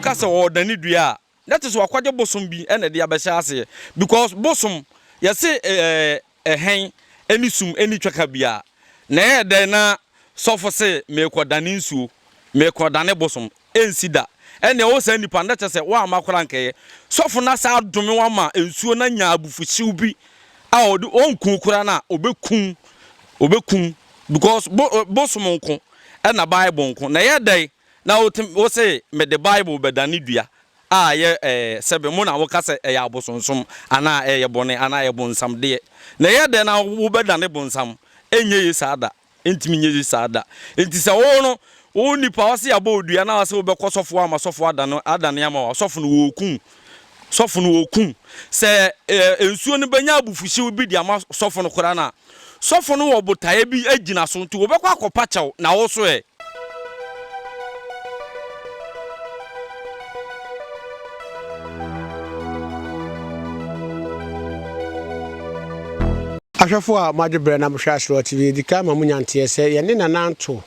kasa o dani dua that is wakwaje bosom bi ene de abehya ase because bosom yesi hen eni sum eni twaka bia na ye den na sofo se mekodane nsuo mekodane bosom ensida ene wo sa nipa na chese wa amakora nkeye sofo na sa adome wa ma nsuo na nya abufuhyiw bi a onkun kura na obekun because bosom nko ena bible nko na ye den na wo say me the bible bedane dua a ye sebe mo na wo kase ya abosonsom ana ye bone ana ye bonsam de na ye den na wo bedane bonsam enye yi sada entimi nye yi sada enti se wo no wo nipa wase abodua na wase wo bekosofo ama sofo adane ama wa sofo no wokun se ensuo no banya abufuhye bi di ama sofo no kora na sofo no wo botae bi agina so nti wo bekwa akopa chaw na wo so ahwefo a madwebre na mhwe asro TV dika ma munyante se ye ne nananto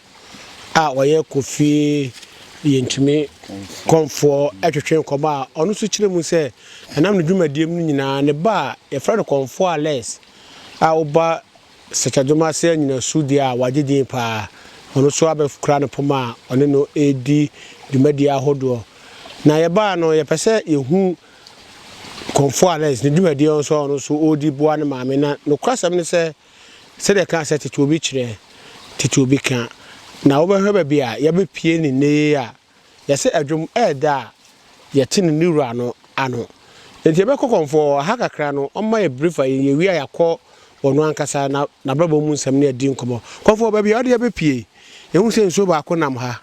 a oye kofi yentumi komfo atwetwe nkoma ono so kire mu se enam no dwumadiem no nyina ne ba ye fra no Komfoɔ Alex a oba sekadoma se Anyinasu dia wagedin pa ono so abekura no poma one no edi dwumadi ahodo na ye ba no ye pese yehu Komfoɔ Alex ne dwumadi on so ono so odi boa ne maame na no kwasam ne se de kan se tete obi kire tete obi kan na wo behwe ba bia ye be pie ni ne a ye se adwum eda ye tene ni wura no ano enti be Komfoɔ ha kakra no omma ye brief ye wi ayakọ ono ankasa na brabo mu nsam ne adi nkomo Komfoɔ ba bia ode ye be pie ehu se nso ba ko nam ha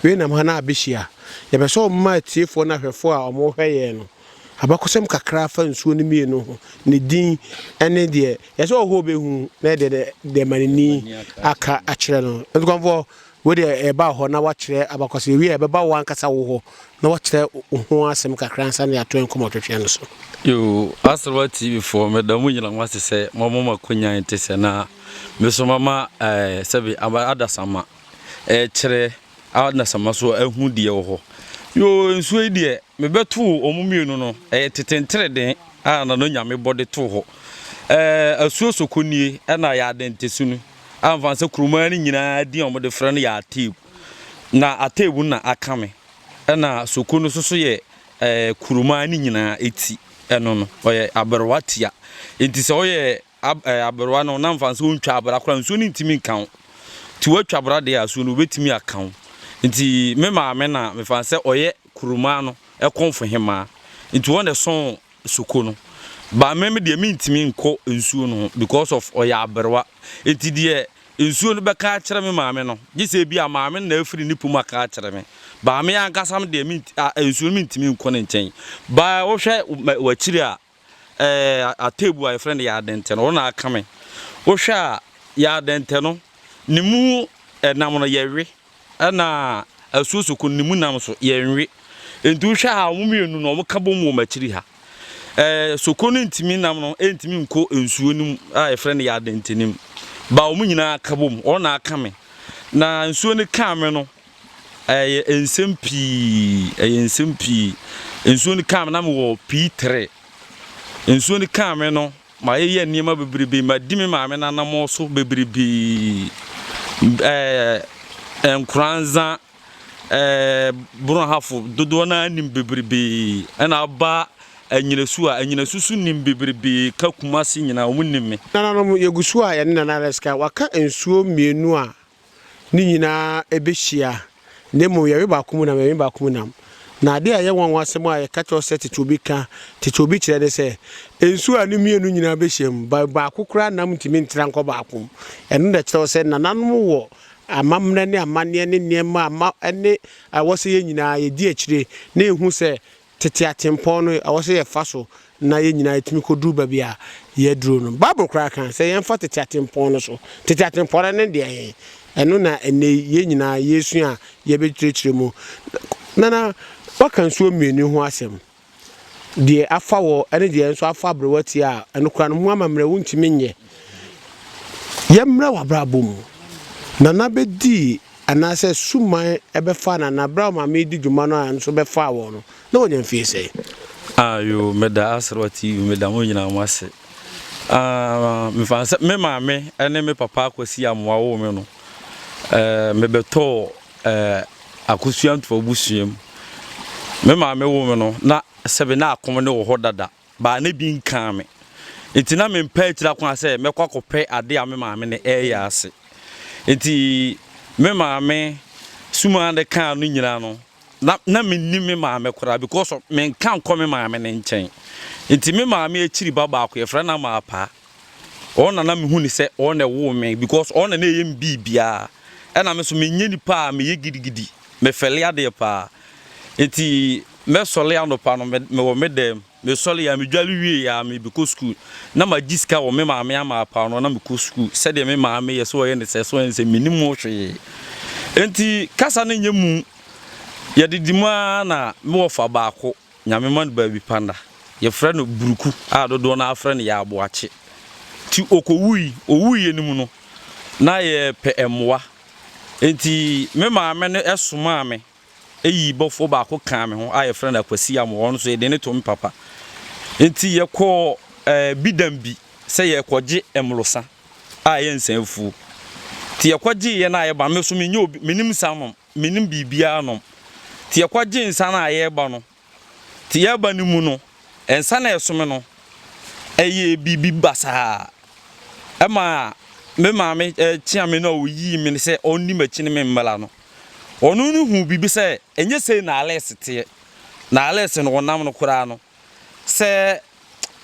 we nam ha na abehia ye be so omma tiefo na hwefo a omo hweye no abakosem kakra fa nsuo ne mienu ho ne din ene de yese oho behu na de manini aka akire no Komfoɔ we de eba ho na wakire abakose wi eba wo ankasa wo ho na wakire ho asem kakra nsa ne ato enkomo twetwe no so yo asro TV for medamu nyina nwase se mama konya ntese na meso mama sebe adasama kire adasama so ahu de wo ho yo nsuo de mebeto omumienu no tetentere den a na no nyame bode to ho asuo sokonie na ya adentesunu amfanse kuruma ni nyina di omode frɛ no ya atebu na atebu na akame na sokonu so ye kuruma ni nyina eti eno no oye aberwatia enti se oye aberwa no na amfanse ontwa abra kora nsuo ni ntimi nkan ti watwa abra de asuo no betimi akan nti me maame na me fanse oye kuruma no komfo hema nti won son sokonu ba me de me ntimi nko nsuo no because of oya aberwa enti de nsuo no beka kire me maame no gise bia maame na afiri nipu maka kire me ba me ankasam de me nsuo me ntimi nko ne nchen ba wo hwe wakiri a atebu a friend ya dente no na aka me wo hwe a ya dente no nimu nam no yewe na asuo sokon nimu nam so yenwe enti wo hwe a omumienu no omka bom wo makiri ha sokon ntimi nam no ntimi nko nsuo nim a friend ya dente nim ba omunyina kabom ona aka me na nsuo ne ka me no ensempi nsuo ne ka me na me wo P3 nsuo ne ka me no ma ye niema bebrebe ma di me ma me na nam so bebrebe enkranza bronhafo dodo na anim bebrebe na ba Anyinasu su nim bebrebe ka kumase nyina omunim me na no yegusu a ye na reska waka ensuo mienu a ni nyina ebehia nemu ye ba kumu na me ba kumu nam na ade a ye won asem a ye ka cho set tetobi kire de se ensuo a ni mienu nyina behiem ba akokura nam ntimi ntira nko ba akum eno de cho se na nanom wo amamne ne amane ne niema ama ene awose ye nyina ye di akire na ehu se tete atempo no awose ye faso na ye nyina etimi kodu ba bia ye duro no bible kra kan se ye mfa tete atempo no so tete atempo ne de eno na ene ye nyina yesu a ye betirechire mu na wakan so mienu ho asem de afa wo ene de enso afa brewati a eno kra no ho amamre wuntimi nye ye mra wabrabom na bedi anaasɛ suman ɛbɛfa na bra ma me di dwuma no a nso bɛfa wɔ no na wɔnya mfie sɛ ayo meda asro TV meda mo nyina mo ase me fa sɛ me maame ene me papa akwasi amoa wo me no me beto akosua ntfo busuam me maame wo me no na sebe na akom ne wo ho dada ba na bi nka me enti na me mpa atira ko sɛ me kwakopɛ ade a me maame ne ɛyɛ ase enti me maame suma de kan no nyina no na me ni me maame kora because of me kan ko me maame ne nkyɛn enti me maame akiri baba akɔ yefra na ma apa ona na me hu ni sɛ ona wo me because ona na yem bibia ɛna me so me nyeni pa me ye gidigidi me fele ade pa enti me sole ando pa no me wo me dem me sole ya me dwale wie ya me be ko school na ma giska wo me maame ama pa no na me ko school sɛ de me maame ye so ye ne sɛ so en sɛ minim wo hwe enti kasa ne nyemu ye didima na me wo fa baako nyame man ba bi panda ye frɛ no buruku a dodo na afrɛ no ya aboache ti okowui owuye nimu no na ye pe emwa enti me maame no esoma me eyi bofo baako kan me ho a ye frɛ no akwasi am won so ye de ne to me papa enti ye kɔ bidambi sɛ ye kɔgye emlosa a ye nsanfu ti ye kɔgye ye na ye ba me so me nyo menim samom menim bibia no ti ye kɔgye nsa na ye ba no ti ye ba nimu no ensa na esome no eye bibi basa ema me maame chiame na oyi me se onni machi ne me mmala no onu nu hu bibi se enye sei na Alex tie na Alex no wonam no kura no se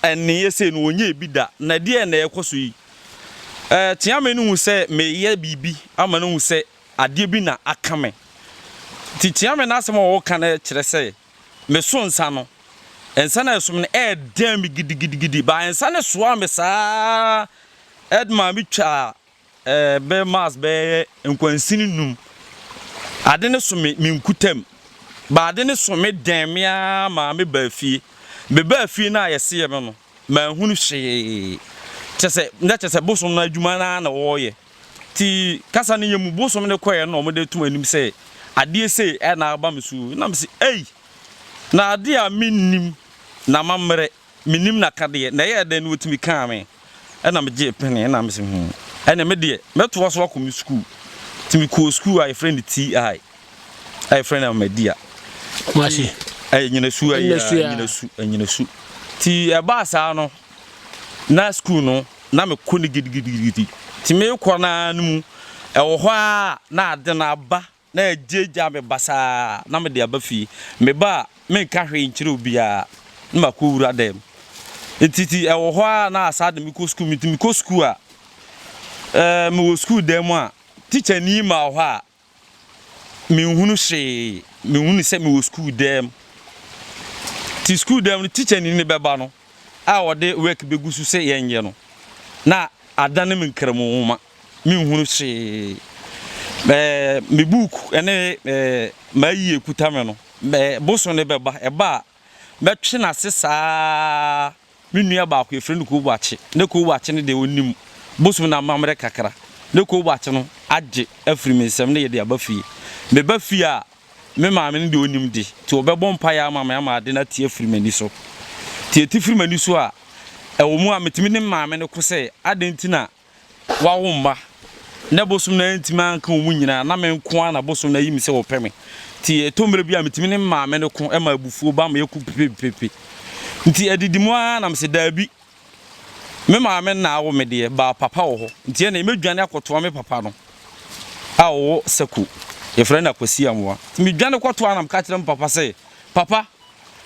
enne ye sei no onye bi da na de na ekoso yi chiame no hu se me ye bibi ama no hu se ade bi na akame ti chiame na asem o ka na kire se me so nsa no ensa na esum no dem gidigidi ba ensa ne so am saa edma bi twa be mas be nkwansini num ade ne so me nkutam ba ade ne so me demia ma me ba fie na yese ye me no ma hunu hwe chese bosom na adwuma na wo ye ti kasa ne yemu bosom ne koye no mo de tum anim se ade se e na aba me su na me se ei na ade a minnim na mamre minim na kade na ye de no wotumi kan me na me je pene na me se ene me de meto so akomi school timi ko school ai friend ti ai friend amadia mashi Anyinasu ti e ba sa no na school no na me ko ni gidigidi ti me ko na nmu e wo ho a na ade na aba na ejeja me basa na me de aba fi me ba me ka hwe nkyire obia ma ko wura dem etiti e wo ho a na asade me ko school mi ko school a me wo school dem a teacher ni ma ho a me hunu hwe me hunu se me wo school dem ti school dem teacher ni ne beba no a wode work begusu se yenye no na adane me nkramo ma me hunu hwe me book ene mayi ekuta me no boso ne beba eba betwe na sesa me nua ba ko efre no ko buache ne ko buache ne de onim boso na mamre kakra ne ko buache no age afri me nsem ne ye de aba fie me ba fie a me maame ne de onim de ti obebɔ mpa ya maama ma de na tie afri mani so tie ti afri mani so a ewo mu a metimi ne maame ne ko se adentina wa wo mba ne bosom na ntima nka wo nyina na me nko na bosom na yimi se wo peme ti etomre bia metimi ne maame ne ko e ma abufuo ba ma yeku pepepe nti edidimu a na me se daabi me maame na wo me de ba papa wo ho nti na medwane akoto me papa no a wo seko ye frɛ na kwasi amwa ti medwane koto na me ka kire me papa se papa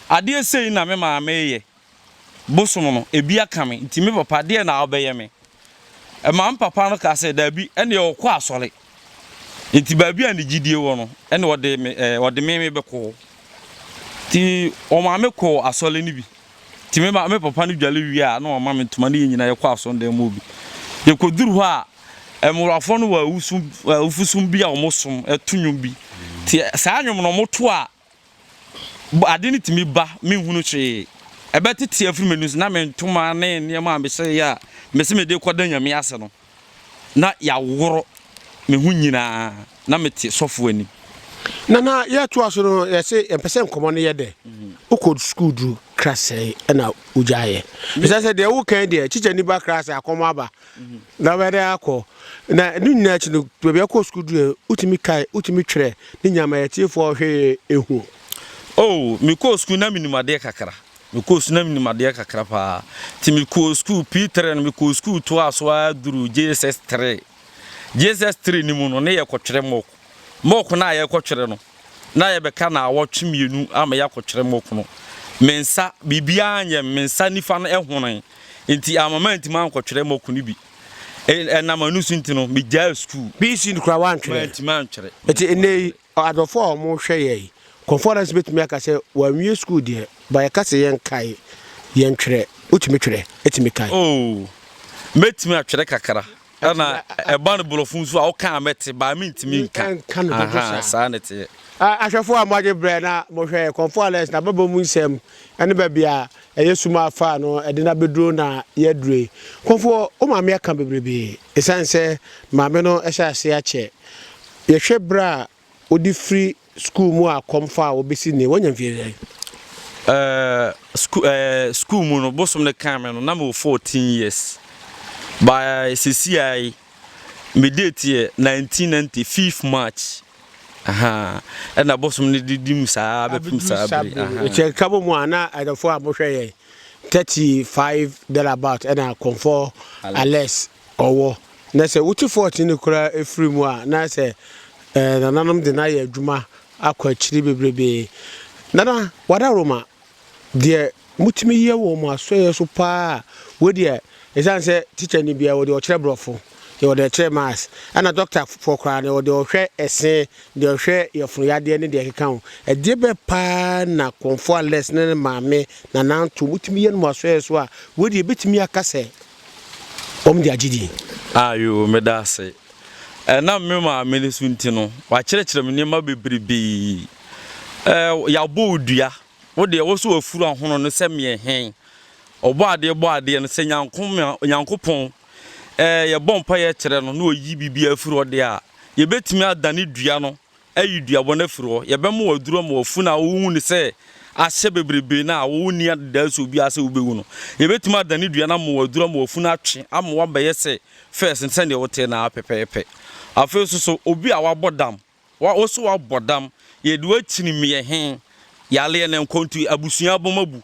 ade sei na me maame ye bosom no ebi aka me nti me papa de na obeye me mam papa no ka se dabi ene ye okɔ asɔre nti baabi a ne gidie wo no ene wode me bɛkɔ ti o ma me kɔ asɔre ni bi ti me papa no dwale wi a na o ma me ntoma ne nyina ye kɔ asɔre dem obi ye koduru hɔ a emurafo no wa ufusum bi a omosom etunwum bi ti saa nwom no moto a ade ne timi ba me hunu hwe ebetete afiri menus na me ntoma ne niam a me se ya me se me de koda nyame ase no na ya woro me hu nyina na mete sofo ani na ya to aso no ya say empese nkomo no ye de uko school du krasai na ujaye bisa say de wo kan de chicha ni ba krasai akomo aba na wede akọ na nu nyina chi no be akọ school du utimi kai utimi twere ni nyama ya tiefo hwe ehu oh mi ko school na minimade kakra mi ko school na minimade kakra pa ti mi ko school P3 na mi ko school to aso aduru JSS3 ni mu no ne ye kotwere moko na ye kotwere no na ye beka na awotwe mienu ama ye kotwere moko no mensa bibia anye mensa nifa no ehonan enti amama enti man kotwere moko ni bi na manu sunti no mi ja school BC nkura wan twere enti man twere enti ene adofo o mo hwe ye conference betumi aka se wa wie school de ba ye kase yen kai yen twere utimi twere etimi kai oh metimi atwere kakara ana eba no bolofun so a o kan mete ba mi ntimi kan aha sa nete ahwefo a moje bre na mo hwe Komfoɔ Alex na baba mu nsem ene ba bia eyesuma afa no ede na beduro na ye dure Komfoɔ o ma me aka bebrebe esanse ma me no ehya ase ache ye hwe bra odi free school mu a Komfoɔ a obesi ne wonya mfie school mu no bosom ne kan me no na me 14 years by CCI me date here 1995 March aha and abosom ne didim saa bepim saa bi aha che kabo mu ana adofo a mo hwe ye 35 thereabout and Komfoɔ Alex owo na se wuti 14 ne kura efiri mu a na se nananom de na ye adwuma akwa chiri bebrebe nana wada roma de mutimi ye wo mu asoye so pa wo de esanse teacher ni bia wo de o kire brofo ye wo de kire mass ana doctor for kra ne wo de o hwe ese de o hwe ye funu yade ne de keka ho e de be pa na Komfoɔ Alex ne maame na nanto mutimi ye no asoye so a wo de betimi akase de agidi ayo medase na me maame ne sunti no wa kire me nema bebrebe ya bo odua wo de wo so afuru ahono no se me hen obo ade no se nyankopon ye bompa ye kire no na oyi bibia afuru ode a ye betimi adane dua no ayi dua bo na afuru ye be mo waduro mo afu na wo hu ne se ahye bebrebe na wo ni adada so bi ase wo bewu no ye betimi adane dua na mo waduro mo afu na atwe am wo ba ye se first nse ne wo te na pepepe afi so obi a wabodam wo so wabodam ye de wachini me hen yale ne nkontu abusua bomabu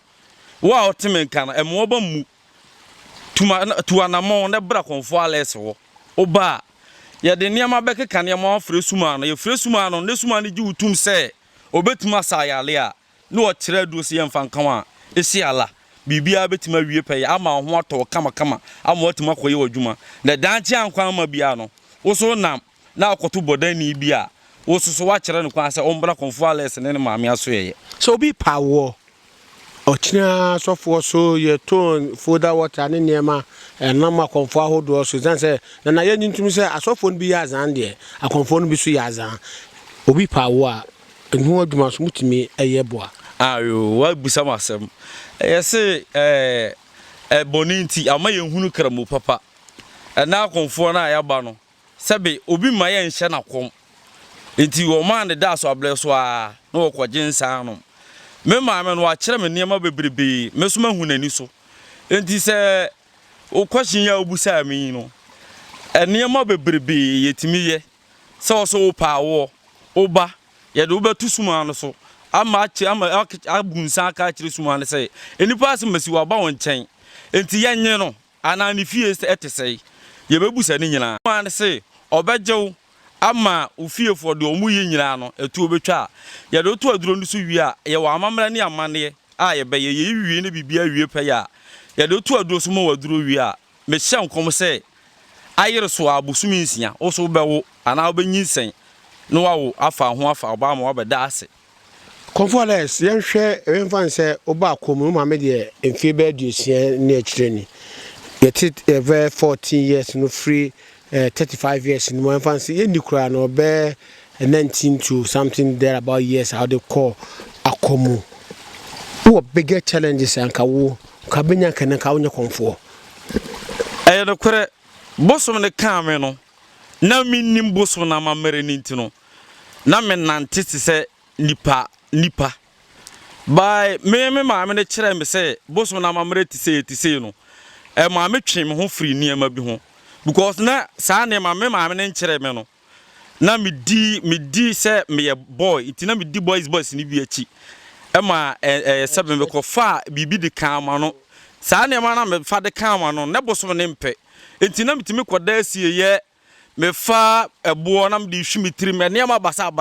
wo a oteme nka na emo ba mu tuanamo ne bra Komfoɔ Alex wo oba ye de niam abekeka ne ma afre suma no ye fre suma no ne suma ne gi utum se obetuma sa yale a ne wo kire do se yemfa nkan a esi ala bibia betuma wie pɛ ama ho atɔ kama ama otuma koye wadwuma na danche ankwan ma bia no wo so nam na akoto bodani bia wo so wa kire ne kwan se ombra Komfoɔ Alex ne maame aso ye so bi pawo ochina sofo so ye ton foda water ne niema na ma Komfoɔ ahodo so zanse na ye nyintum se asofo no bi ya azan de akomfoɔ no bi so ya azan obi pawo a enhu adwuma so mutimi eye boa ayo wa busa masem yese boninti ama ye hunu kramu papa na Komfoɔ na ya ba no sebe obi ma ye nhye na kom enti wo man de da so able so a na wo kwoje nsan no me maame no a kire me niema bebrebe me so mahunani so enti se o question ya obusa me no niema bebrebe yetimi ye se wo so pa wo oba ye de obetu suma no so ama abunsan aka kire suma no se enipa ase masi wa ba won chen enti yenye no ana ne fie etesei ye bebusa ni nyina man se obejew ama ufiefo de omu ye nyina no etu obetwa ye de otu aduro ndu so wi a ye wa amamra ne amane a ye be ye wi ne bibia wi pe ya ye de otu aduro so mo waduro wi a me hye nkom se ayere so abusumi nsia wo so bewo ana obenyinsen no wa wo afa ho afa oba ma obeda ase Komfoɔ Alex yen hwe emfan se oba akomu ma me de emfie be adusia ne akire ni ye tit 14 years no free 35 years in one fancy any cry no be 19 to something there about years how they call akomu who bigger challenges and kawo kabenya kana kawo nya Komfoɔ no kwere bosom ne kan me no na minnim boso na mamere nintino na menante se nipa by me maame ne kire me se boso na mamere ti se no maame twe me ho free niema bi ho because na saa ne maame ne kire me no na medi se me boy itina medi boys ni bi achi sebe me ko fa bibi de kama no saa ne ma na me fa de kama no ne boso ne mpe itina mitimi koda asie ye me fa ebo na me de hwi mitiri me ne ma basa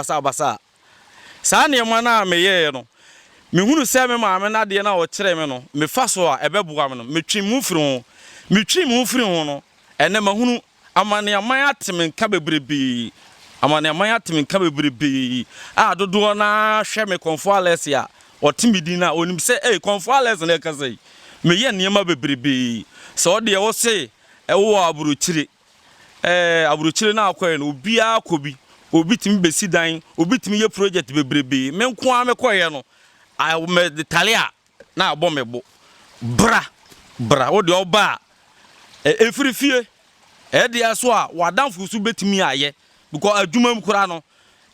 saa ne ma na me ye no me hunu se me maame na de na o kire me no me fa so a ebeboa me no me twi mu firi ho no ene ma hunu amane aman ateme nka bebrebe dodo na hwe me Komfoɔ Alex ya otimidi na onim se Komfoɔ Alex na ka sei me ye niema bebrebe so de wo se wo aburuchire na akoye no obi akobi obi timi besi dan obi timi ye project bebrebe me nko a me koye no me detalia na abo mebo bra wo de oba efirifie de aso a wadamfo su betimi aye because adwuma mkura no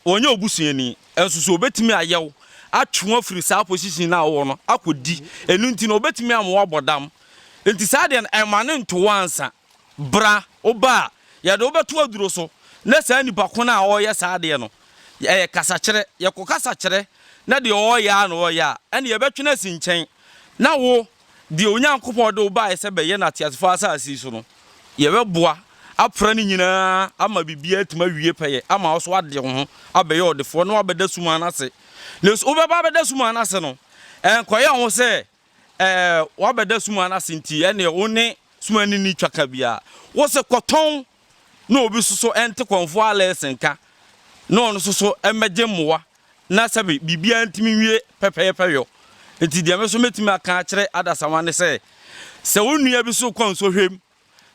onye obusuani ensusu obetimi ayew atwe afiri saa position na wo no akodi enu nti no obetimi amwo abodam enti saa de emane nto wansa bra oba ya de obeto aduro so na saa nipa ko na oye saa de no kasa kire ye ko kasa kire na de oya na oya ene ye betwena si nchen na wo de onyankopɔ de oba ese be ye na tiasefo asasi so no ye beboa apra ni nyina ama bibia atuma wie peye ama wo so ade ho abeye odefo no abeda suma na se les obeba abeda suma na se no enkoye ho se wabeda suma na se nti ene one suma ni twaka bia wo se koton na obi soso ente Komfoɔ Alex nka na ono soso emeje moa na sabe bibia ntimi wie pepeyo nti dia me so metimi aka kire adasama ne se wonua bi so kwanso hwem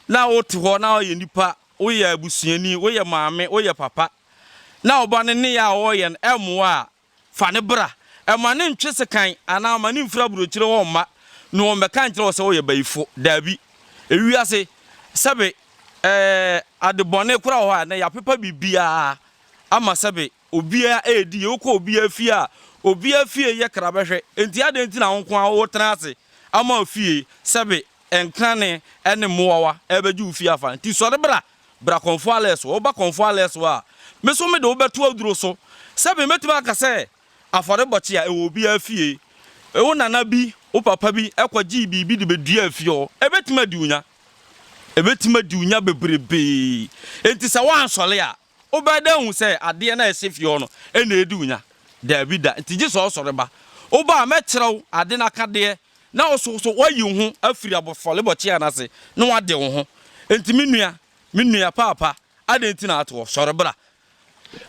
na wote ho na oye nipa oye abusuani oye maame oye papa na obane ne ya oye emoa fa ne bra emane ntwe sekan ana amane mfira burochire wo ma no o meka nkire wo se oye bayifo dabi ewiase sabe adebone kura ho a na ya pepa bibia ama sabe obia edi ye ko obia fie ye krabehwe enti ade enti na wonko a wo trase ama fie sabe enkane ene mowa ebeju fie afa nti so de bra Komfoɔ Alex wo ba Komfoɔ Alex wa me so me de wo beto aduro so sabe metima aka se afore boche a ewo bia fie wo nana bi wo papa bi ekwaji bibi de bedua fie o ebetima di unya bebrebe enti se wan sole a wo ba da hu se ade na ese fie no ene edi unya dabi da enti je so sore ba wo ba mekyerɛw ade na kade na wo so wayi ho afiri abofole boche anase na wade wo ho enti minua papa ade enti na ato sore bra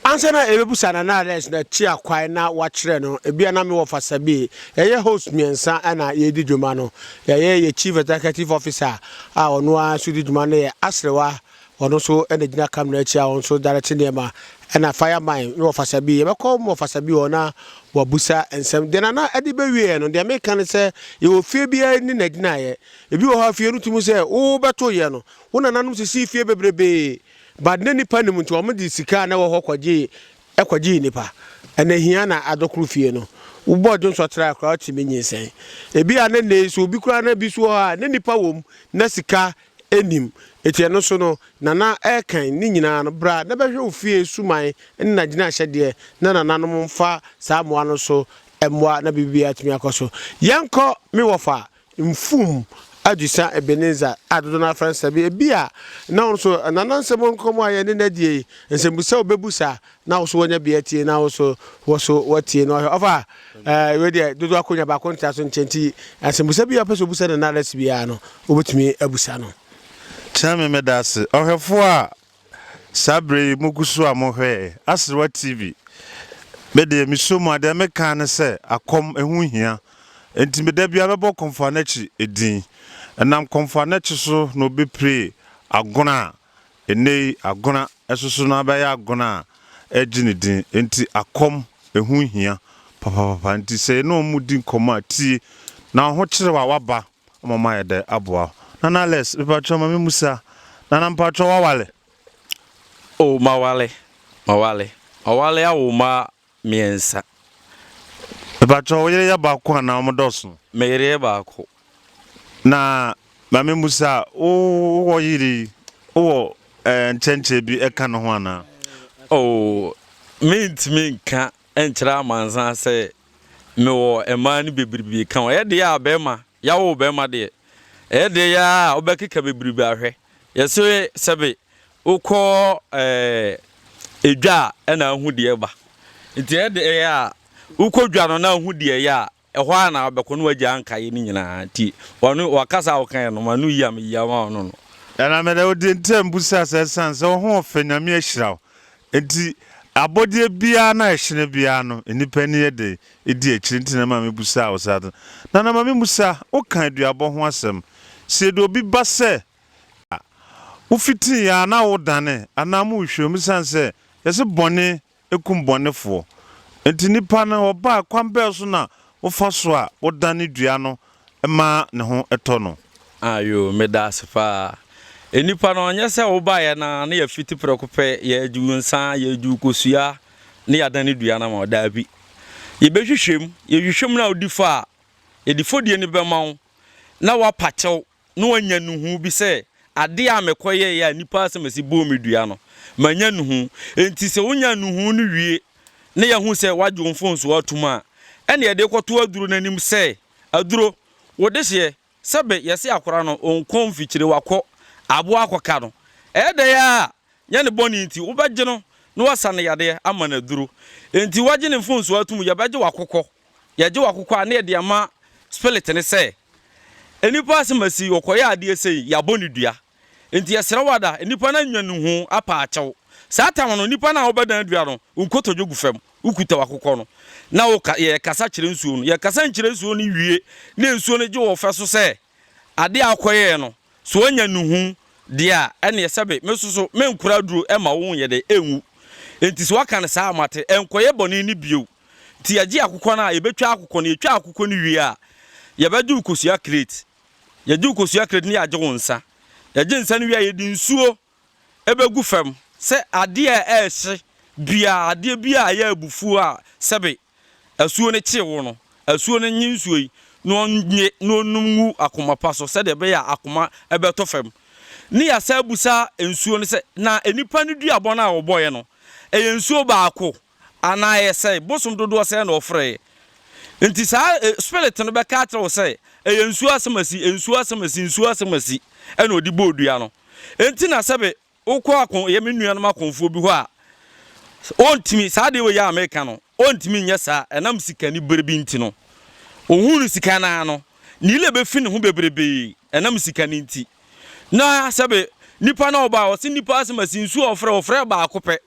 ansa na ebebusa na Alex na chi akwai na wachire no ebia na me wo fasabi ye host miensa na ye di dwuma no ye chief executive officer a ono a so di dwuma no ye asrewa ono so ene gina kamera chi a ono so direct nema na fireman me wo fasabi ye be ko mo fasabi ona wabusa ensem de na ade be wie no de me kan se ye wo fie bia ni na gina ye ebi wo ha fie no tumu se wo beto ye no wo na nanum sisi fie bebrebe but ne nipa nim nti omo di sika na wo hokwaje ekwaje nipa ene hia na adokru fie no wo bodo nso tra akra o timi nyinsen ebi ane ne so obi kura na bi so ha ne nipa wom na sika enim etie no so no nana ekan ni nyina no bra na behwe ofie suman na gina hyede na nananom mfa saa moa no so emmoa na bibia atimi akoso yenko me wofa mfum adisa Ebeneza adodo na Fransa bi bia na onso nanansem nkomo aye ne nadie nsembusa obebusa na wo so wonya bia tie na wo so watie no ofa we de dodo akonya ba konta so nchenti nsembusa bia peso busa na Alex bia no obetumi abusa no chame medase ohefo a sabre mugusu amohwe Asrewa TV bede misomu ade meka ne se akom ehu hia enti meda bia bebo Komfoɔ Alex edin enam Komfoɔ Alex so no be pray agona enei agona esoso na ba ya agona ejini din enti akom ehu hia papa enti se no mudi nkoma ti na ho kire wa waba mama yede aboa nana Alex be patro mama musa nana patro wa wale Oh, mawale. Awale awoma miensa. Bacho oyere ya ba ko na omodoso. Mere baako. Na mame musa o yiri o nchenche bi eka no ho ana. Oh, mint ka enchira mansan se me wo ema ni bebribi kan. E de ya bema, ya wo bema de. E de ya obekeka bebribi ahwe. Yese sebe ukọ edwa na ahu de ba. Nti e de ya ukọ dwa no na ahu de ya ehọ ana obekọ no wagya ankaye ni nyina ti. Wonu wakasa wokan no manu yam yama no no. Ana me de odi ntem busa sanse wo ho ofanyame ahiraw. Enti abodie bia na ehene bia no enipa ni yede edi ekiri ntina ma me busa wo sa. Na ma me musa wo kan aduabo ho asem. Se do bi ba se ufiti ya na wo dane anamu hwem sanse yese bone ekum bonefo. Enti nipa na oba kwambe so na wo fa so a wo dane dua no ma ne ho eto no. Ayo medasfa enipa no nya se wo ba ya na ya fiti prekope ya adwunsa ya adwukosua ne ya dane dua na ma da bi ye behwehwem na odifa ye difodie ne bema na wa pachew na wanya nuhu bi se ade a mekoye ya nipa asemasi bo medua no manya nuhu enti se wonya nuhu no wie ne ya hu se wadwo mfonso atuma ene ye de kwoto aduro nanim se aduro wodehye sebe yesi akora no onkon fikyire wako abo akoka no de ya nya ne boni nti wobagye no na wasane yade ama na duro enti wagye ne mfonso atum ye bagye wakokɔ ye wakokɔ a ne de ama spirit ne se enipa asemasi okoye ade sei ya boni dua enti yesere wada enipa na nwa nuhu apa akyɛw satan no nipa na obadan dua no unkotojo gufam ukuta wakokɔ no na wo ye kasa kyere nsuo no ye kasa nkyere nsuo no wie ne nsuo no gye wo fa so se ade akoye no so anya nuhu dia ene yesebe mesuso menkura duro ema wo ye de enwu enti so waka ne saa amate enkoye boni ni bio ti agye akokɔ na ye betwa akokɔ no ye twa akokɔ no wie a ye bɛgye ukosua crate ye gye ukosua crate ne agye wo nsa ye gye nsa no wie a ye di nsuo ebegu fam se ade a ehye bia ade bia ya abufu a sebe asuo ne kyewo no asuo ne nyinsuo yi no nye no numu akoma paso se de be ya akoma ebeto fam ni ya sa busa ensuo ne se na enipa ne duabɔ na woboye no ensuo baako ana yese bosom dodo se na ofre enti sa spirit no be ka tro se ensuo asemasi ena odi bodua no enti na sebe ukọ akon ye menua no akonfo bi ho a ontimi saa de we ya America no ontimi nya saa enam sika ni berbi nti no ohunu sika na no ni ile be fi ne ho bebrebe enam sika ni nti na sebe nipa na oba o se nipa asemasi nsu ofre ba akopɛ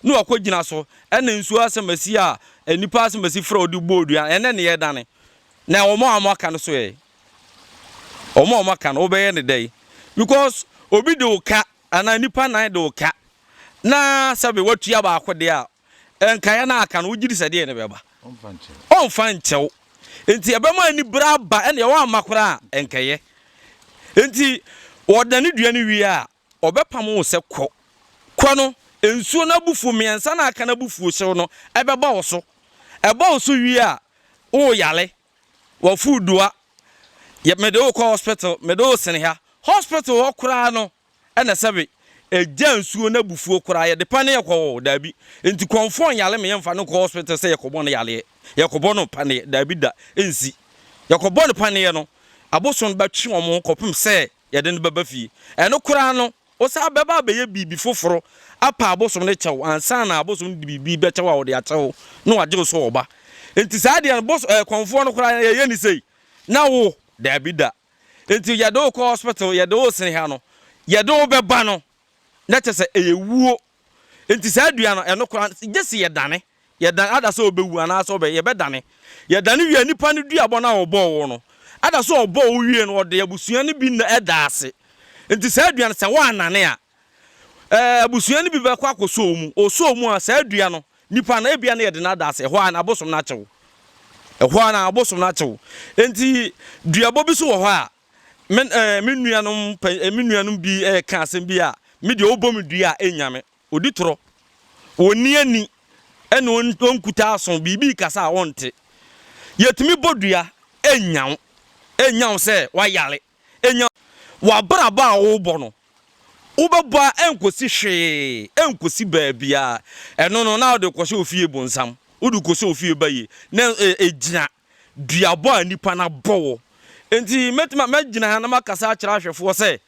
no akogina so ena nsu asemasi a nipa asemasi frɛ odi bodua ene ne ye dane na omo amaka no so ye omo amaka no obeye ne dai because obi de oka ana nipa nan de oka na sabe watua ba akode a enkaye na aka no wugiri sade ne beba onfa nchew enti ebema ni braba ene wa amakora enkaye enti wodane dua ne wi a obepam wo se kɔ no ensuo na bufu miensa na aka na bufu hyew no ebeba wo so eba wo so wi a wo yale wo fudua ye mede wo kɔ hospital mede wo sene ha hospital wo kura no ena sabe eja nsuo na bufuo kura ye de pane yakɔ dabi enti Komfoɔ yale me yemfa no kɔ hospital se yakɔbɔ no yale yakɔbɔ no pane dabi da ensi yakɔbɔ no pane no aboson ba twi omo kɔpem se ye de no baba fie eno kura no o sa baba be ye bibi foforo apa abosom ne kyɛw ansa na abosom de bibi be kyɛw a wo de akyɛw no wagye so oba enti saa de Komfoɔ no kura ye ni sei na wo dabi da enti ye do kɔ hospital ye do sene ha no ye do beba no na chese eyewuo enti saa dua no eno kora gese ye dane ada so obewu ana so ye be dane ye dane wi nipa ne duabɔ na obɔ wo no ada so obɔ wo wie no ode abusua ne bi na eda ase enti saa dua no se wa anane a abusua ne bi be kwa akoso mu oso mu a saa dua no nipa na ebia na ye de na ada ase ho ana abosom na kyew na abosom na kyew enti duabɔ bi so wo ho a men nuanom bi ka asem bi a me de obom dua enyame odi toro oni ani ene onkuta aso bibi kasa wonte yetimi bodua enyaw se wayale enyaw wa braba wo bono ubaba enkosi hwe enkosi baabia eno no na de kwose ofie bonsam udu kwose ofie baye na ejina duabo anipa na bowo enti metima magina ha na makasa akira hwefo se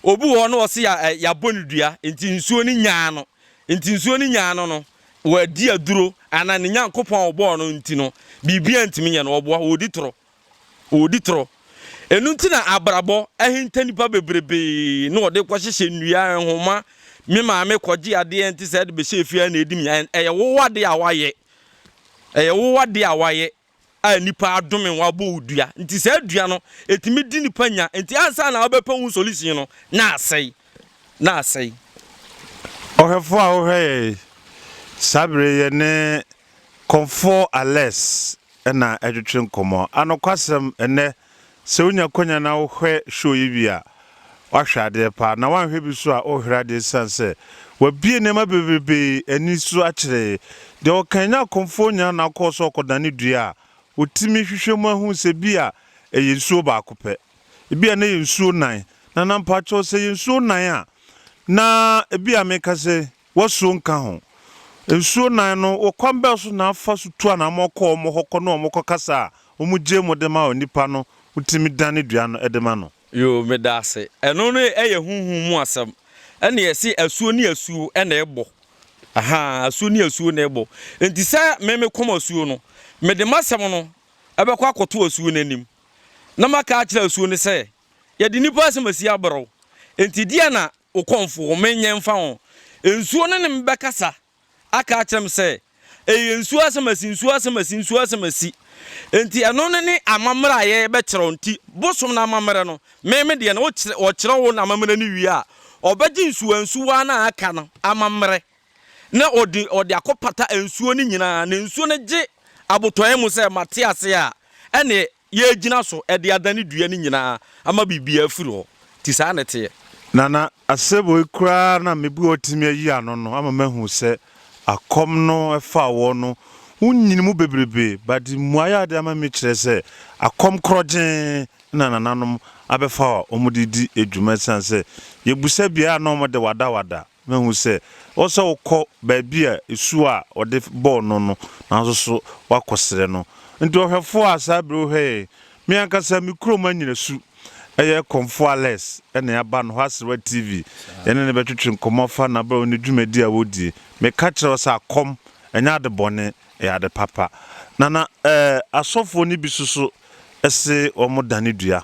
obu ho no ose ya bonidua enti nsuo ni nyaano no wadi aduro ana ne nyankopon obo no enti no bibia ntimi nya no obo odi tro enu ntina abrabo ahinta nipa bebrebe no ode kwahye nnua ehoma me maame kwaji ade enti se de be hye na edim ya eye wowade awaye a nipa adome wabo odua nti se adua no etimi di nipa nya enti ansa na obepa hu solution no na asai ohefo a ohwe sabre ye ne Komfoɔ Alex na adwetwe nkomo anokwasem ene se unya konya na ohwe show yi bia wahwade pa na wanhwe bi so a ohwrade sanse wabie nema bebebe ani so akire de okanya Komfoɔ nya na koso kodane dua otimi hwehwemu ahu se bia eyensuo ba akopɛ bia na yensuo nan na nampa cho se yensuo nan a na bia meka se woso nka ho ensuo nan no okwamba so na afa so tu na mokɔ mohokɔ no mokɔkasa omugye modema onipa no utimi dane dua no edema no yo medase eno no eye hunhun mu asam ene yesi asuo ni asuo ene ebo asuo ni asuo na ebo enti se meme kom asuo no mede masem no ebekwa akoto asuo nanim na maka akira asuo ne se ye de nipa asemasi abro enti dia na okomfo menye mfa ho ensuo ne mbekasa aka akyerem se ensuo asemasi enti eno ne amamra ye be kyerɛ nti bosom na amamra no meme de na o kyerɛ wo na amamra ni wi a obegye nsuwa na aka no amamre na odi akopata ensuo ni nyina na ensuo ne gye abotoe mu se mate ase a ene ye gina so de adane dua ni nyina ama bibia afiri ho ti sa na te nana asebo ikura na mebu otimi ayi ano no ama mahu se akom no efa wo no unyinimu bebrebe but muaya de ama me kyerɛ se akom krogen na nananom abefa omudidi edwuma sanse yebusa bia na omode wada mahu se oso ukọ baabi a esu a ode ball no na so wakosere no nti ohwefo asabre ohwe me ankasa mikro manyinasu eye Komfoɔ Alex ene aba no Hasrewa TV ene ne betwetwe nkomo fa na bra oni dwumadi a wodi me ka kyerɛ sa akom enya de bone ya de papa nana asofo ni bisuso ese omodane dua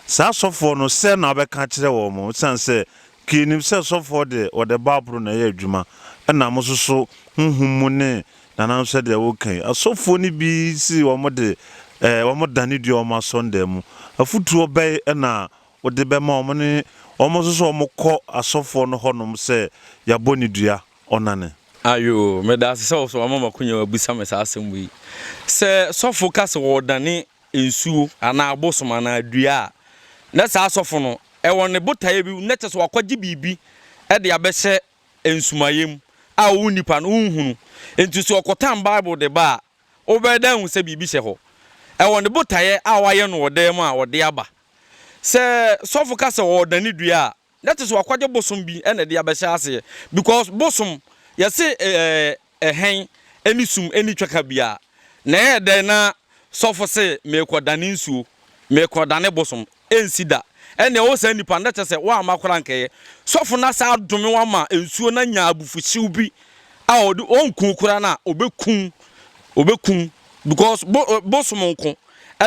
sa asofo no se na obeka kyerɛ wo mo sanse kinim se asofo de ode babro na ya adwuma na mo soso hunhum ne nana so de wo kan asofo ni bi si omode omodane dua o ma sonde mu afutu obey na ode be ma omo ne omo soso omokɔ asofo no honom se ya boni dua onane ayo medase so mama kunya wabusa mesa asɛmwi se sofo kase wodane ensuo ana abosom ana adua na sa sofo no ewo ne botaye bi na kyese wakɔgye bibi de abɛhyɛ ensumayem a wo nipa no hunhunu enti so okotan bible de ba obɛda hu se bibi hyɛ hɔ ewo ne botaye a waye no wodam a wode aba se sofo kase wodane dua na kyese wakɔgye bosom bi na de abɛhyɛ ase because bosom yase hen eni sum eni twaka bia na ede na sofo se mekodane nsuo mekodane bosom ensida ene wo sa nipa na kyese wa amakora nkeye sofo na sa adome wa ma ensuo na nya abufuhyiw bi a onkun kura na obekun because bosom nko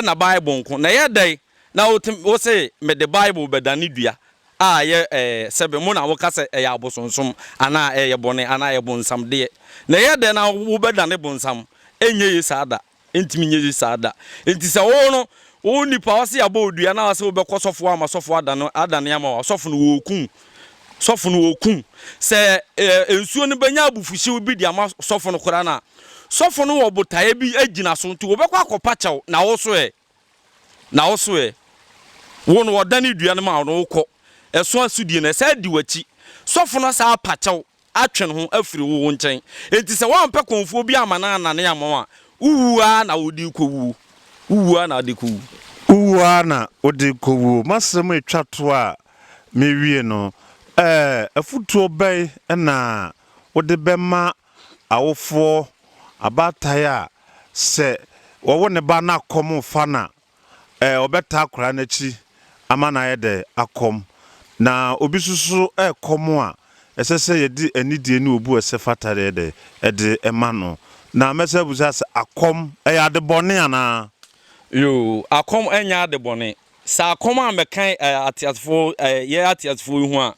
na bible nko na yedai na wo se me the bible bedane dua a ye sebe mo na wo kase ya abosonsom ana ye bone ana ye bonsam de na ye de na wo bedane bonsam enye yi saada entimi nye yi saada enti se wo no wo nipa wo se abodua na wo se wo bekosofo ama sofo adane ama wo sofo no wo kun se ensuo no banya abufuhyi bi di ama sofo no kora na sofo no wo botaye bi agina so nti wo bekwa akopa chaw na wo so wo no wodane dua no ma no wo kɔ eso asudie na sa di wachi sofo no sa pachaw atwen ho afiri wo nkyɛn enti sɛ wɔmpɛ komfo bi amana na ne amawa uwua na wodi kowu uwua na de kowu uwua na wodi kowu masɛm etwa to a mewie no afutuo bɛn na wode bɛma awofo abatae a sɛ wɔwo ne ba na akɔm fa na obɛta akora n'akyi ama na yɛde akɔm na obi susu kɔm a ɛsɛ sɛ yɛdi anidie ne obu ɛsɛ fatare de ɛde ɛma no na mɛsɛ busa sɛ akɔm ɛyɛ ade bɔne ana yo akɔm ɛnya ade bɔne sa akɔm a mɛkan atiasfo yɛ atiasfo hu a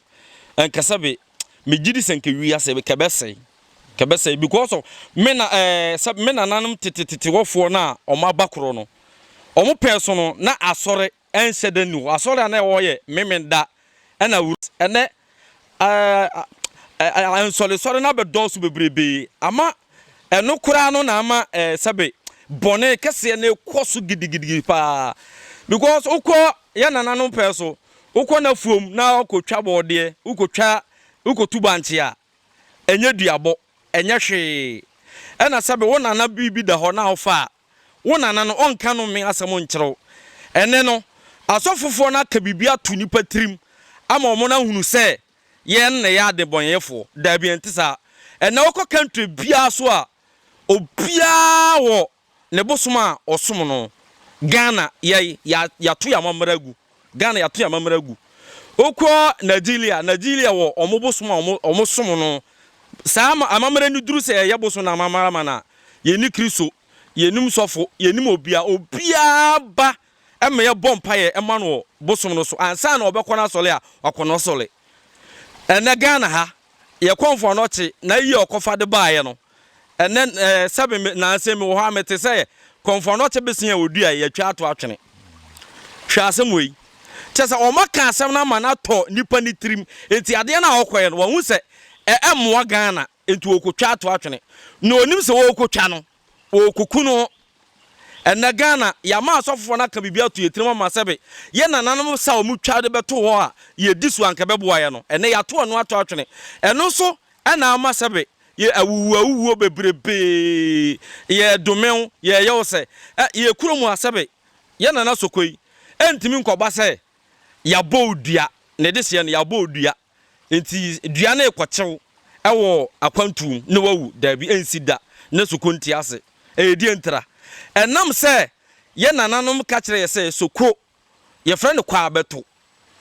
ɛnkasa be megidi sɛnke wi asɛ be kɛbɛsɛ because of me na nanam tete wɔfo na ɔma bakoro no ɔmo pɛ so no na asɔre ɛnhyɛ da nu asɔre ana ɛwɔ yɛ memenda ɛna ɛnɛ ansɔre na bɛdɔso bebrebe ama ɛno kura no na ama sɛbe bɔne kɛse na ɛkɔ so gidigidi pa because ukɔ yɛ nananom pɛ so ukɔ na fuom na ɔkɔtwa bɔdeɛ ukɔtu banche a ɛnyɛ duabɔ ɛnyɛ hwee ɛna sɛbe wo nana bibi da hɔ na ɔfa wo nana no ɔnka no me asɛm nkyerɛw ɛne no asɔfofoɔ na ka bibia to nipa trim ama ɔmo na hunu sɛ yɛn na yɛ ade bɔnyɛfo da bi enti sa ɛna wɔkɔ country bia so a obia wɔ ne bosom a ɔsom no Ghana ya to ya mamragu Ghana ya to ya mamragu okɔ Nigeria wɔ ɔmo bosom a ɔmo som no saa amamra ni duru sɛ yɛ bosom na amamra mana yɛni Kristo yɛnim sɔfo yɛnim obia ba ɛmɛ yɛ bompa yɛ ɛma no bosom no so ansa na ɔbɛkɔ na sɔle a ɔkɔ no sɔle ɛnɛ Ghana ha yɛ Komfoɔ no kye na yi ɔkɔfa de baayɛ no ɛnɛ sɛbe na ansɛ mi wɔ hɔ amete sɛ Komfoɔ no kye besia odua yɛtwa ato atwene hwɛ asɛm wei kyɛ sɛ ɔma ka asɛm na ma na tɔ nipa ni trim enti adeɛ na ɔkɔyɛ no wɔn sɛ ɛmoa Ghana enti wɔkɔtwa ato atwene na onim sɛ wɔkɔtwa no wɔkɔku no ɛnɛ Ghana yama asɔfoɔ na ka bibia to yɛtirim ma sɛbe yɛ nananom sa ɔmu twa de bɛto hɔ a yɛdi so anka bɛboa yɛ no ɛnɛ yɛato ɔno ato atwene ɛno so ɛna ama sɛbe yɛ awuwo bebrebe yɛ domew yɛ yɛwo sɛ yɛ kuro mu asɛbe yɛ nana sokoi ɛntimi nkɔba sɛ yɛabɔ odua ne de seɛ no yɛabɔ odua enti dua na ekɔkyew ɛwɔ akwantum ne wawu dabi ensi da ne sokonti ase ɛyɛdi entra ɛnam sɛ yɛ nananom ka kyerɛ yɛ sɛ soko yɛ frɛ no kwa beto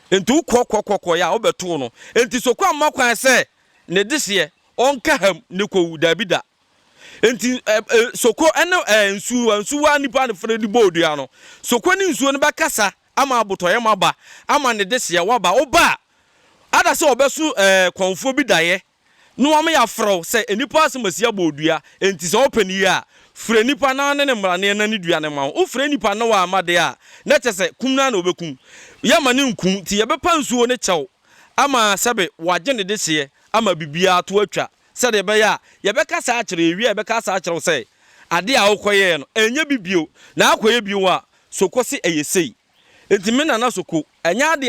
enti ukɔ ya obeto no enti soko amma kwan sɛ ne de seɛ onka ham ne kowu dabi da enti soko ɛne nsuwa nipa ne frɛ di bodua no soko ne nsuo no bɛkasa ama abotoyɛ maba ama ne de seɛ waba oba ada sɛ obesu konfo bi daye no am ya frɛw sɛ enipa asemasia bodua enti sɛ opani a frɛ nipa na ne mrane na ne dua ne ma wo frɛ nipa na wa amade a na kyese kum na obekum yama ne nkum ti yebepa nsuo ne kyɛw ama sɛbe wagye ne de seɛ ama bibia to atwa sɛ de bɛya yebɛka sa akyerɛ ewi yebɛka sa akyerɛ sɛ ade a wokɔyɛ no enya bibio na akɔyɛ bio a sokosi eyesei enti me nana soko enya ade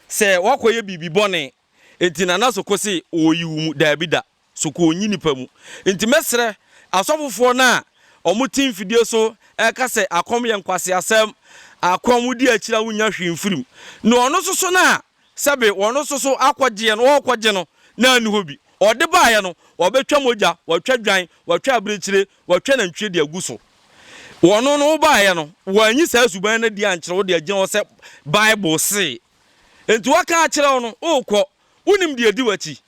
sɛ wakɔyɛ bibi bɔne enti nana sokosi oyiwu dabi da soko onyi nipa mu enti mesrɛ asɔfofoɔ na ɔmo fidie so ɛka sɛ akɔm yɛ nkwase asɛm akɔm di akyira wonya hwimfirim no ɔno soso na sɛbe ɔno soso akɔgye no ɔkɔgye no na anu hɔ bi ɔde baayɛ no ɔbɛtwa mogya wɔtwa dwan wɔtwa abirechire wɔtwa nantwie de aguso wɔno no baayɛ no wɔanyi saa suban na di ankyerɛ wo de agye wo sɛ Bible say enti waka akyerɛ no okɔ wonim de adi wachi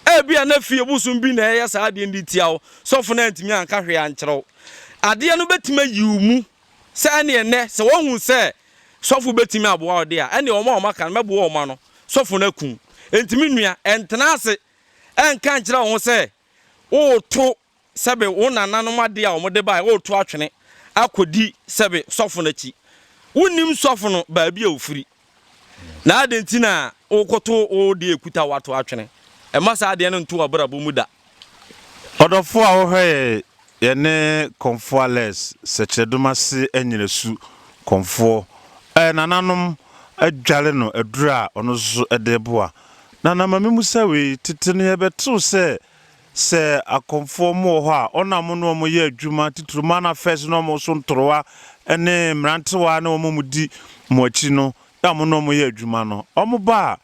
ebia na fie busum bi na ɛyɛ saa de ndi tiawo sɔfo na ntimi anka hwe ankyerɛw ade no betima yiwu sɛ ne ene sɛ wɔhu sɛ sɔfo betimi aboa ɔde a ɛne ɔma kan mɛboa ɔma no sɔfo na kun ntimi nua ɛntena ase ɛnka nkyerɛ wo sɛ o to sɛbe wo nananom ade a ɔmo de ba o to atwene akodi sɛbe sɔfo na chi wonim sɔfo no baabi a ofiri na ade ntina o koto o de ekuta wato atwene emasa ade no nto abrabo mu da odofo a wo hwe ye ne Komfoɔ Alex sekyedumase Anyinasu Komfoɔ nananom adwale no adura ono so edeboa na mame mu sɛ we tete no yɛbɛto sɛ akomfoɔ mo hɔ a ɔnam no mo yɛ adwuma tituruma na first no mo so ntorowa ɛne mrantewa na mo di mo akyi no ya mo no mo yɛ adwuma no ɔmo ba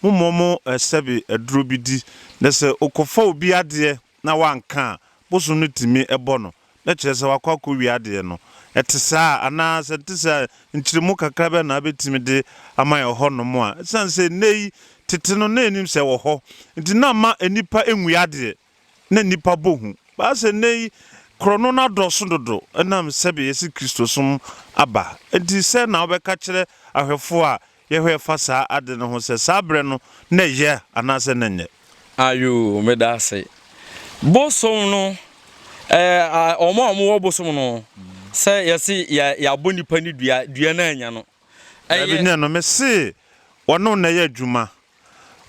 mo sɛbe aduro bi di na sɛ okofa obi ade na wanka boso no timi ɛbɔ no na kyerɛ sɛ wakɔ wi ade no ɛte saa ana sɛ te sɛ nkyirimu kakra bɛ na betimi de ama yɛ hɔ no mo a san sɛ nei tete no na enim sɛ wɔ hɔ nti na ma enipa enwi ade na nipa bohu ba sɛ nei krono na dɔso dodo ɛnam sɛbe yɛsi Kristo som aba nti sɛ na wobɛka kyerɛ ahwɛfo a yɛhwɛ fa saa ade no ho sɛ saa brɛ no na yɛ ana sɛ na nyɛ ayo medase bosom no ɔmo bosom no sɛ yɛsi ya bɔ nipa ni dua na anya no ɛbi ne no me se wɔno na yɛ adwuma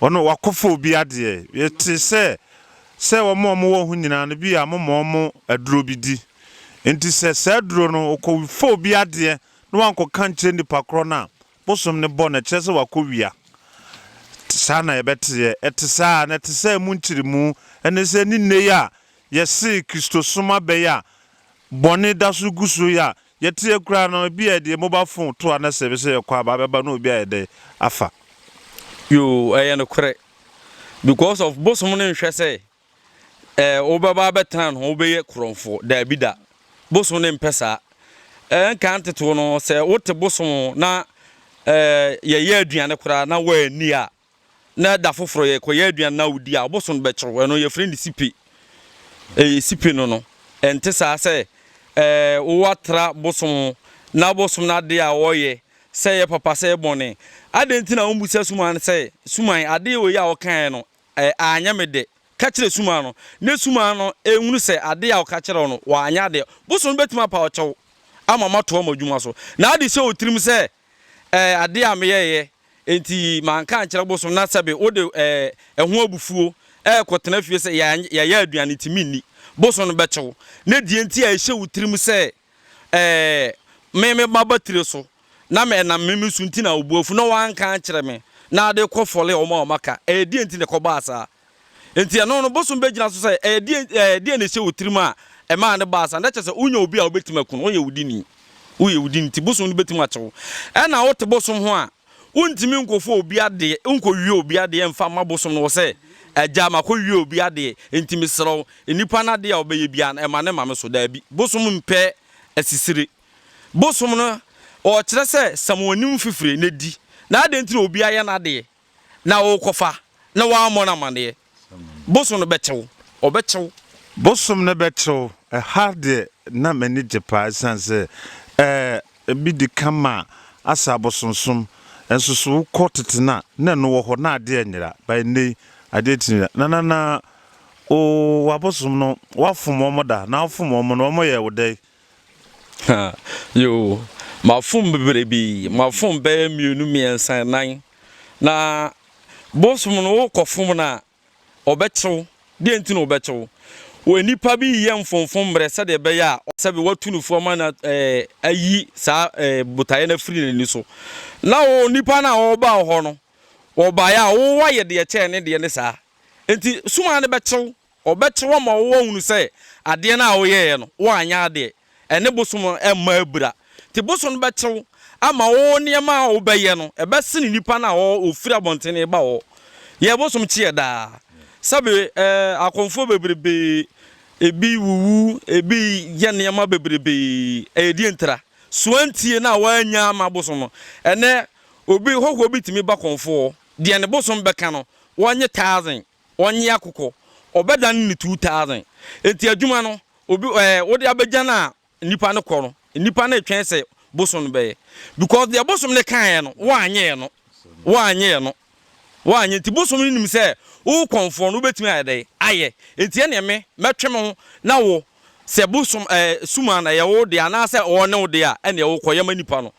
wɔno wakɔfo obi ade yɛte sɛ wɔmo wɔ ho nyina no bi a mo aduro bi di enti sɛ aduro no okɔfo obi ade no wankɔ kan kyerɛ nipa korɔ na bosom ne bɔ na kyerɛ sɛ wakɔ wia saa na yɛbɛte ɛte saa na ɛte sɛ mu nkyirimu ɛne sɛ ni ne ya yɛse Kristo soma bɛyɛ a bɔne da so guso ya yɛte akura no bi a de mobile phone to ana sɛ bɛsɛ yɛkɔ aba bɛba no obi a yɛde afa yo ɛyɛ no korɛ because of bosom no nhwɛ sɛ wobɛba bɛtena no wobɛyɛ krɔmfo da bi da bosom no mpɛ saa nka nteto no sɛ wote bosom na yɛyɛ aduane koraa na wɔani a na da foforo yɛkɔyɛ aduane na wodi a bosom bɛkyerɛ ɛno yɛfrɛ ne sipe sipe no ɛnte saa sɛ wowatra bosom na bosom na ade a wɔyɛ sɛ yɛ papa sɛ bɔne ade nti na wombu sɛ suman sɛ suman ade oyi a wɔkae no anya me de ka kyerɛ suman no ne suman no ehunu sɛ ade a wɔka kyerɛ no wanya de bosom betuma pa ɔkyɛw ama mato ma dwuma so na ade sɛ otirim sɛ ade a meyɛyɛ enti manka kyerɛ bosom na sɛbe wode ɛho abufuo kɔtena fie sɛ yɛyɛ aduane timi ni bosom no bɛkyɛw na die nti a ɛhyɛ wotirim sɛ me mabatire so na me na me su nti na obuafu na wanka kyerɛ me na ade kɔ fɔle o maka die nti ne kɔba asa enti ɛno no bosom bɛgyina so sɛ die ne hyɛ wotirim a ɛma ne ba asa na kyerɛ sɛ unya obi a obetima kun woyɛ wudini ti bosom no betima kyɛw ɛna wote bosom ho a untimi nkofo obi ade nkowie obi ade mfa ma bosom no sɛ agya makɔwie obi ade ntimi serɛw nipa na de a obɛyɛ bia ɛma ne mame so da bi bosom mpɛ asisire bosom no ɔkyerɛ sɛ samonim fifire na di na ade ntiri obi ayɛ na de na wokɔfa na waamɔ na mane bosom no bɛkyɛw ɔbɛkyɛw bosom no bɛkyɛw ɛha de na mani gyepa san sɛ bi di kama asa bosonsom enso so wokɔ tetena na no wɔ hɔ na ade anyira by nei ade tinira na o wabosom no wafom mo da na wafom mo no mo yɛ wodai yo mafom bebrebe mafom bɛyɛ mienu miɛnsa nan na bosom no wokɔfom na ɔbɛkyɛw de nti no ɔbɛkyɛw wo nipa bi yɛ mfomfom mbrɛ sɛ de bɛyɛ a sɛ be watunufo ma na ayi saa botaye na firi n'ani so na wo nipa na wo ba hɔ no wo ba ya wo wayɛ de kyɛ ne de ne saa enti suma ne bɛkyɛw ɔbɛkyɛw ma wo hunu sɛ ade na wo yɛ no wo anya ade ɛne bosom ɛma abura ti bosom bɛkyɛw ama wo nneɛma a wo bɛyɛ no ɛbɛsene nipa na wo ofiri abɔntene ba wo yɛ bosom kyɛ daa sabe akonfo bebrebe ebi wuwu ebi yɛ nneɛma bebrebe ɛdi ntra soantie na wanya ama bosom no ɛnɛ obi hoho bi timi ba konfo de ne bosom bɛka no wɔnye 1000 wɔnye akokɔ ɔbɛdan ne 2000 enti adwuma no obi wode abɛgya na nipa ne kɔ no nipa na etwɛn sɛ bosom no bɛyɛ because the bosom ne kan no wɔanyɛ no wɔanyɛ ti bosom no nim sɛ wo konfo no betimi ayɛ ayɛ enti ene me mɛtwe me na wo sɛ bosom suma na yɛ wo de ana sɛ ɔne wo de a ene wo kɔyɛ ma nipa no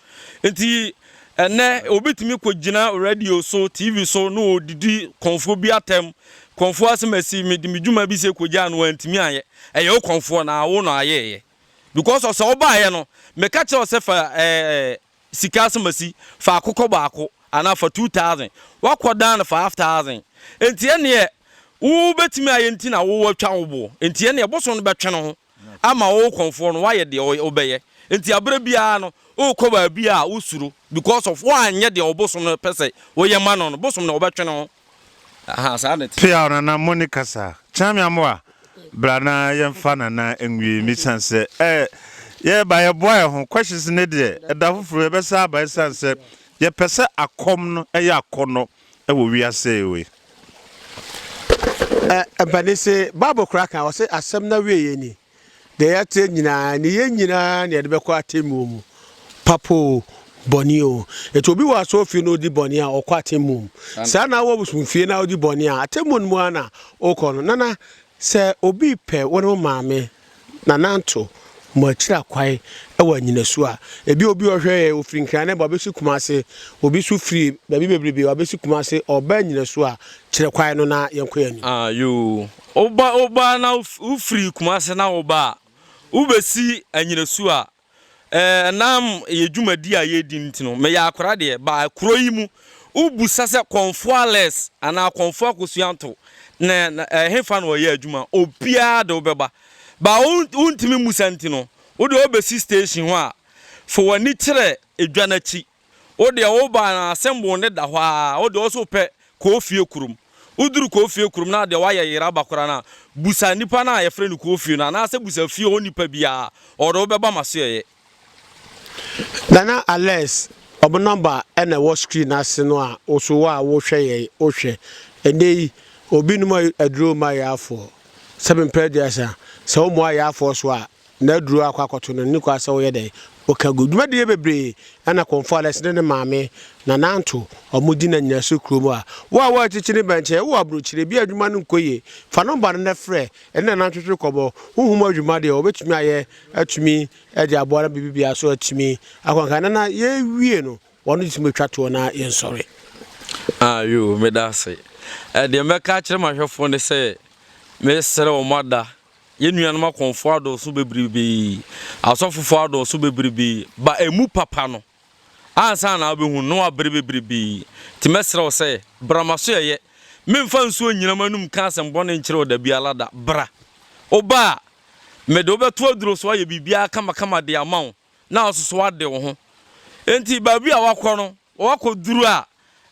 enti ene obetimi kɔgyina radio so TV so no odidi konfo bi atem konfo asemasi me dwuma bi sɛ kɔgya no antimi ayɛ ɛyɛ wo konfo na wo no ayɛ because of sɛ wo ba ayɛ no me ka kyerɛ sɛ fa sika asemasi fa akokɔ baako ana fa 2000 wakɔ dan fa 5000 enti ene wo betimi ayenti na wo watwa wo bo enti ene boso no betwe no ho ama wo Komfoɔ no waye de obeye enti abra bia no o ko ba bia usuru because of one anye de oboso no pese wo ye ma no boso no obetwe no aha sa na pia na Monica sa chami amwa brana yemfa na enwie mi sanse ye ba ye boy ho questions ne de da fufuru be sa ba sanse ye pese akom no ye akono wo wiase we Banese Bible kraka wose asem na we ni de yate nyina ne ye nyina ne de bekọ atemu mu papo bonio et obi wa so fi no di bonia okọ atemu sa na wo busumfie na odi bonia atemu mu ana okọ no nana se obi pe wonu maame na nanto mo akira kwai ewa Anyinasu a ebi obi ohwe ofiri nkran ba besu kumase obi su free ba bi bebrebe wa besu kumase oba Anyinasu a kire kwai no na yenko yani yo oba na ufiri kumase na oba ubesi Anyinasu a nam ye dwumadi a ye di ntino me ya akora de ba akoro yi mu ubusa se Komfoɔ Alex ana Komfoɔ akosuanto na hefa no ye adwuma obia de obeba ba untimi musanti no wo de obesi station ho a for wani kire edwanachi wo de wo ba na assemble ne da ho a wo de oso pe Kofie kurum uduru Kofie kurum na de waye yira bakora na busa nipa na ye frɛ no Kofie na se busa fie o nipa bia o de obeba maso ye Nana Alex obo number ene wo screen ase no a oso wa wo hwe ye o hwe ene obi numa aduro ma ya afọ 7 predia sa o mo ya afọ so a na aduro akwakoto no ni kwa sa wo ye dey o ka goduma de bebre ana Komfoɔ Alex ne maame na nanto omudi na Anyinasu kromo a wo chichiri benche wo abrochire bi adwuma no nkoye fa number ne frɛ ene na twetwe kɔbɔ huhum adwuma de obetumi aye atumi ade aboara bibia so atumi akwanka na ye wie no wono tumi twato na ye nsɔre yo me da se de meka kire mahwefo ne se me sere o mada ye nuanom Komfoɔ ado so bebribi asofofo ado so bebribi ba emu papa no ansa na obehu no abrebebribi ti mesere o se bramaso ye memfa nsuo nyina manum ka asem bone nkire o da biala da bra oba me de obeto aduro so aye bibia kama de amaw na ososo ade wo ho enti ba bi a wakọ no wakoduru a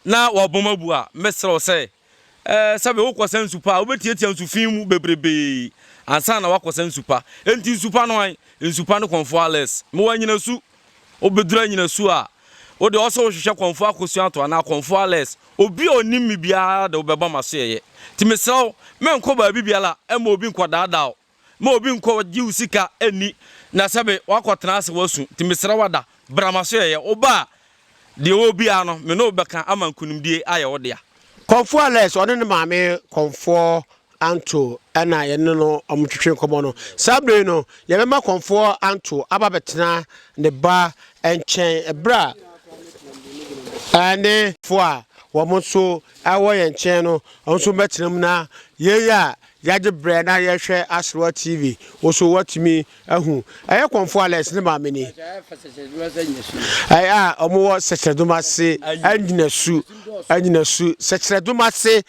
na wabomabu a mesere o se sabe wo kwasa nsupa obetietia nsufin mu bebrebe ansa na wakwasa nsupa enti nsupa no an nsupa no Komfoɔ Alex me wa Anyinasu obedura Anyinasu a o de oso hwehwe Komfoɔ akosuanto na Komfoɔ Alex obi onim mi bia de obeba maso ye ti mesrew menko ba bibiala ema obi nkodaada ma obi nko gi usika ani na sabe wakotena ase wasu ti mesrew wada bramaso ye oba de obi ano me no beka amankunimdie aye wo de Komfoɔ Alex one ne maame Komfoɔ Anto ana ye no omtwetwe komo no sabre no ye bema Komfoɔ Anto aba betena ne ba enchen ebra ane fo a wo mo so awo ye nchen no onso betenam na ye ya yaje bre na ye hwe Asrewa TV wo so watimi ahu aye Komfoɔ Alex ne maame ni aya omo sekredumase Anyinasu sekredumase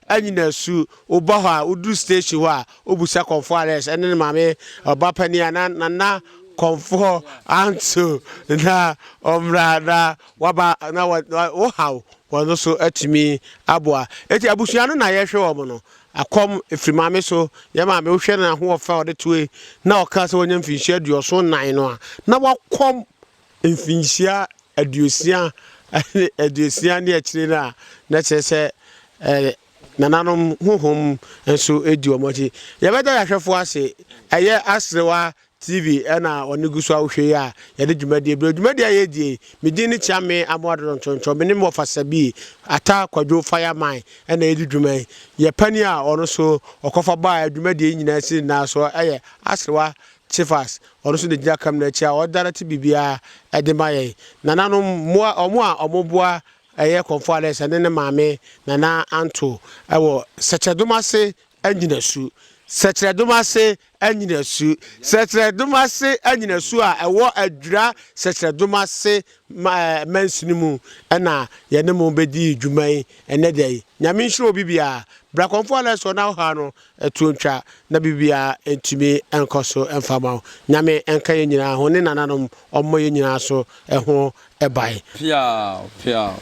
Anyinasu oba ha udu station wa obusa Komfoɔ Alex ene maame oba pani na Komfoɔ Anto na omra na waba na wo haw wono so atimi aboa eti abusua no na ye hwe wo no akom efrimame so ye maame wo hwe na ho ofa ode toe na oka se wonya mfinhia aduoso nan no a na wakom mfinhia aduosia ne akire na kyerese nananom hohom enso edi omochi ye beda ya hwefo ase eye Asrewa TV ena onigusu ahwe ya yede dwumadi aye die medin ni chiame amoadro ntonto me ne mo fasabi ata kwadwo fireman ena yedi dwuma ye pani a ono so okofa ba dwumadi nyina si na so eye Asrewa Chifas ono so de gya kam na chi a odarati bibia ede maye nananom mo a omoboa eye Komfoɔ Alex ne maame nana Anto ewo sekedumase Anyinasu Secredomase Anyinasu Secredomase Anyinasu a ɛwɔ adwira Secredomase mansinimu ɛna yɛne mo bedi dwuman ɛnɛ dai nyame nhiro bibia bra Komfoɔ Alex na ha no etuntwa na bibia entumi enkoso emfama nyame enka ye nyina ho ne nananom ɔmmɔ ye nyina so ɛho ɛbae pia